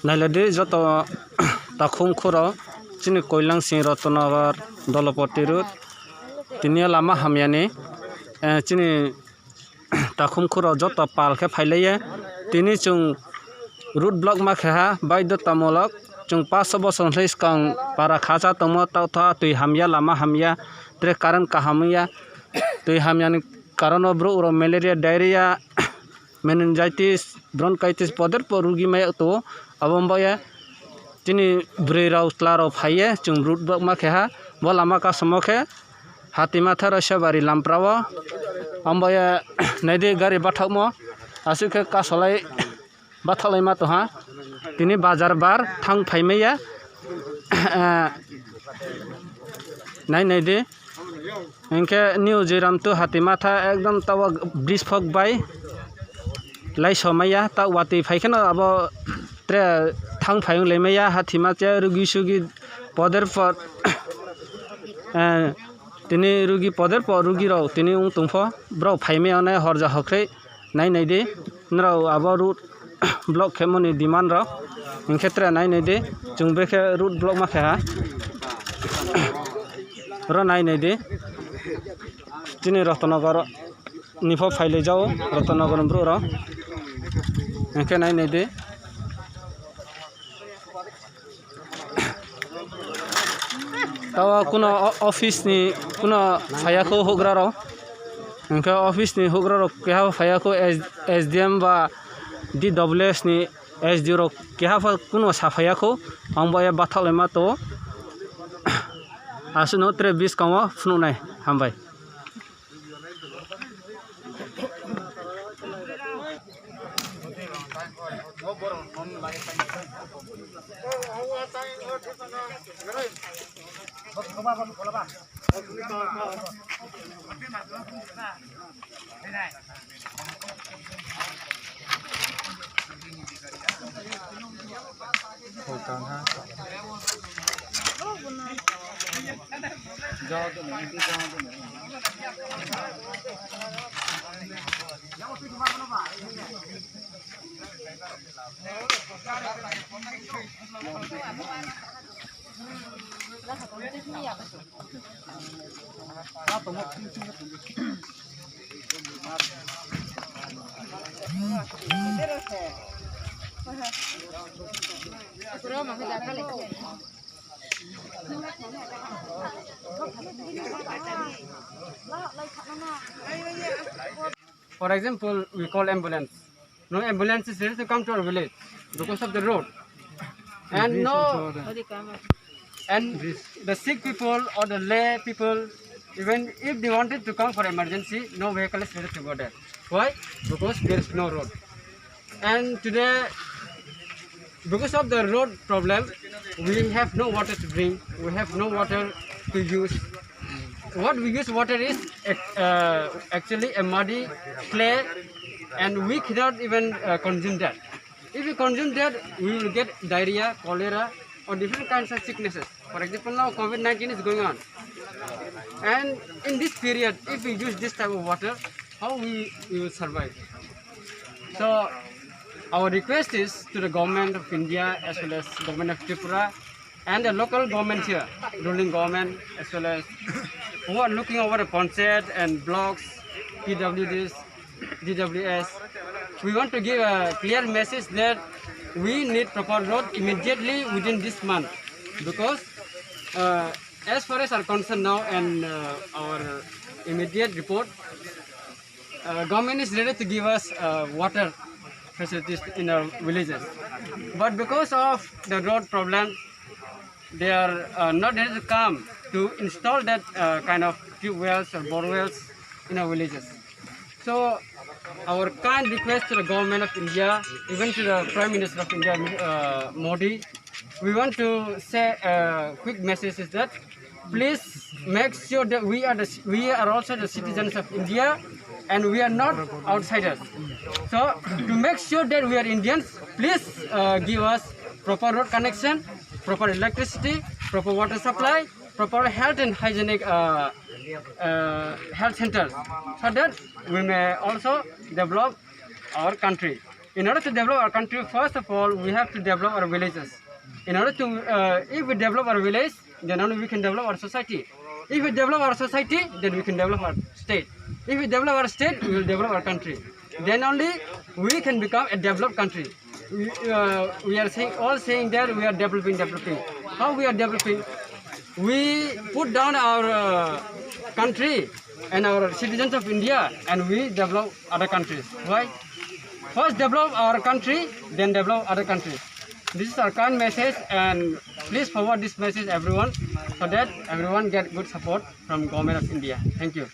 Nailadi joto takhum khuro chini koilang sing Rotanagar Dolopati road tinia lama hamyani chini takhum khuro joto pal khe phailaya tini chung root block ma kha baidhotamulok chung 500 bosor hwngthai skang para khacha tongmo tawtha tui hamya lama hamya tre current kahamya tui hamyani karono bro uro malaria diarrhea meningitis bronchitis poder po rugi maya to abomboya tini brei rau tlaro phaye chung root block ma kha bo lama ka samokhe hatima thara sabari lamprawo amboya naidi gari bathakmo asukhe kasolai bathalai ma toha tini bazar bar thang phaimaya naidi इनके new जिराम तो हाथीमाथा एकदम तब bridge fuck by लाई समया ता वाती फाइखना अब त्रे थांग फाइं लेमया हाथीमाचे रुगी Swiggy पदर पर तिनी रुगी पदर पर रुगी राव तिनी उं तुंफो ब्रो फाइमे अने हरजा हख्रै नाइ दे नराव अब रूट ब्लॉक खेमनि डिमांड राव इन क्षेत्र नाइ दे जों बेखे रूट ब्लॉक माखे र नाइ दे तिनी रतनगर निफो फाइले जाओ रतनगर ब्रो र एके नाइ दे तावा कुनो ऑफिस नि कुनो फायाखौ होग्रा र एके ऑफिस नि होग्रा र केहा फायाखौ एसडीएम बा डीडब्ल्यूएस नि एसडी र केहा कुनो साफायाखौ आंबाया बाथालेमा तो आसुनो त्रे 20 कामा फुनुनाय हामबाय For example, we call ambulance. No ambulance is ready to come to our village because of the road. And and the sick people or the lay people, even if they wanted to come for emergency, no vehicle is ready to go there. Why? Because there is no road. And today, because of the road problem, we have no water to drink. We have no water to use. What we use water is actually a muddy clay, and we cannot even consume that. If we consume that, we will get diarrhea, cholera, or different kinds of sicknesses. For example, now COVID-19 is going on, and in this period, if we use this type of water, how we will survive? So our request is to the government of India as well as government of Tripura and the local government here, ruling government as well as who are looking over the Panchayat and blocks, PWDs, DWS. We want to give a clear message that we need proper road immediately within this month, because as far as our concern now and our immediate report, government is ready to give us water facilities in our villages, but because of the road problem, they are not ready to come to install that kind of tube wells or bore wells in our villages. So our kind request to the government of India, even to the Prime Minister of India, Modi, we want to say a quick message is that please make sure that we are also the citizens of India and we are not outsiders. So to make sure that we are Indians, please give us proper road connection, proper electricity, proper water supply, proper health and hygienic health centers, so that we may also develop our country. In order to develop our country, first of all, we have to develop our villages. In order to, if we develop our village, then only we can develop our society. If we develop our society, then we can develop our state. If we develop our state, we will develop our country. Then only we can become a developed country. We are all saying that we are developing. How we are developing? We put down our country and our citizens of India, and we develop other countries. Why? First develop our country, then develop other countries. This is our kind message, and please forward this message everyone, so that everyone get good support from Government of India. Thank you.